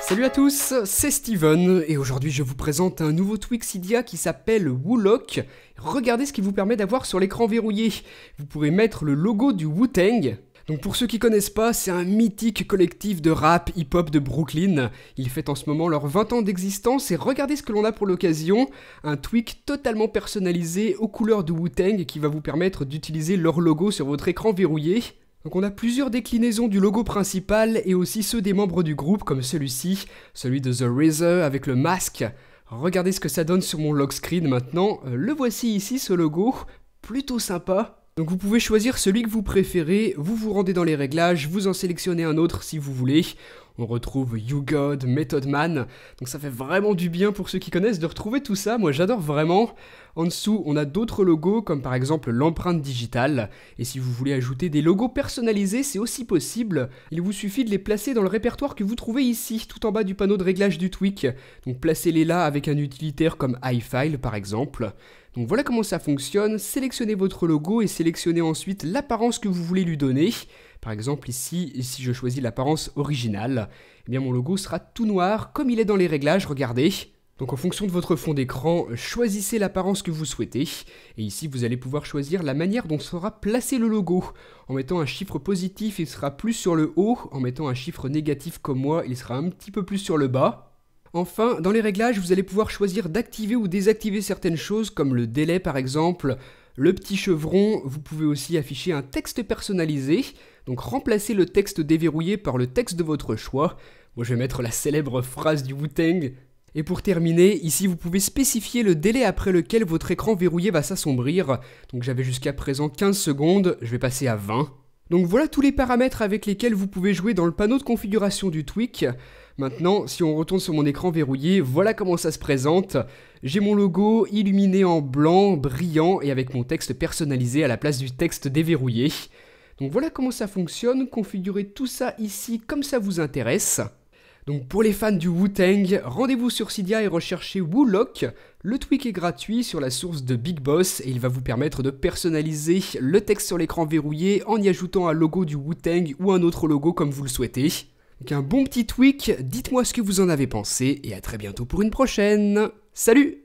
Salut à tous, c'est Steven et aujourd'hui je vous présente un nouveau tweak Cydia qui s'appelle WooLock. Regardez ce qu'il vous permet d'avoir sur l'écran verrouillé. Vous pourrez mettre le logo du Wu-Tang. Donc pour ceux qui connaissent pas, c'est un mythique collectif de rap hip-hop de Brooklyn. Ils fêtent en ce moment leurs 20 ans d'existence et regardez ce que l'on a pour l'occasion. Un tweak totalement personnalisé aux couleurs de Wu-Tang qui va vous permettre d'utiliser leur logo sur votre écran verrouillé. Donc on a plusieurs déclinaisons du logo principal et aussi ceux des membres du groupe comme celui-ci, celui de The RZA avec le masque. Regardez ce que ça donne sur mon lock screen maintenant, le voici ici ce logo, plutôt sympa. Donc vous pouvez choisir celui que vous préférez, vous vous rendez dans les réglages, vous en sélectionnez un autre si vous voulez. On retrouve YouGod, Method Man, donc ça fait vraiment du bien pour ceux qui connaissent de retrouver tout ça, moi j'adore vraiment. En dessous, on a d'autres logos comme par exemple l'empreinte digitale, et si vous voulez ajouter des logos personnalisés, c'est aussi possible. Il vous suffit de les placer dans le répertoire que vous trouvez ici, tout en bas du panneau de réglage du tweak. Donc placez-les là avec un utilitaire comme iFile par exemple. Donc voilà comment ça fonctionne, sélectionnez votre logo et sélectionnez ensuite l'apparence que vous voulez lui donner. Par exemple ici, si je choisis l'apparence originale, eh bien mon logo sera tout noir comme il est dans les réglages, regardez. Donc en fonction de votre fond d'écran, choisissez l'apparence que vous souhaitez. Et ici vous allez pouvoir choisir la manière dont sera placé le logo. En mettant un chiffre positif, il sera plus sur le haut. En mettant un chiffre négatif comme moi, il sera un petit peu plus sur le bas. Enfin, dans les réglages, vous allez pouvoir choisir d'activer ou désactiver certaines choses comme le délai par exemple, le petit chevron. Vous pouvez aussi afficher un texte personnalisé, donc remplacez le texte déverrouillé par le texte de votre choix. Moi je vais mettre la célèbre phrase du Wu-Tang. Et pour terminer, ici vous pouvez spécifier le délai après lequel votre écran verrouillé va s'assombrir. Donc j'avais jusqu'à présent 15 secondes, je vais passer à 20. Donc voilà tous les paramètres avec lesquels vous pouvez jouer dans le panneau de configuration du tweak. Maintenant, si on retourne sur mon écran verrouillé, voilà comment ça se présente. J'ai mon logo illuminé en blanc, brillant et avec mon texte personnalisé à la place du texte déverrouillé. Donc voilà comment ça fonctionne, configurez tout ça ici comme ça vous intéresse. Donc pour les fans du Wu-Tang, rendez-vous sur Cydia et recherchez WooLock. Le tweak est gratuit sur la source de Big Boss et il va vous permettre de personnaliser le texte sur l'écran verrouillé en y ajoutant un logo du Wu-Tang ou un autre logo comme vous le souhaitez. Donc un bon petit tweak, dites-moi ce que vous en avez pensé et à très bientôt pour une prochaine. Salut!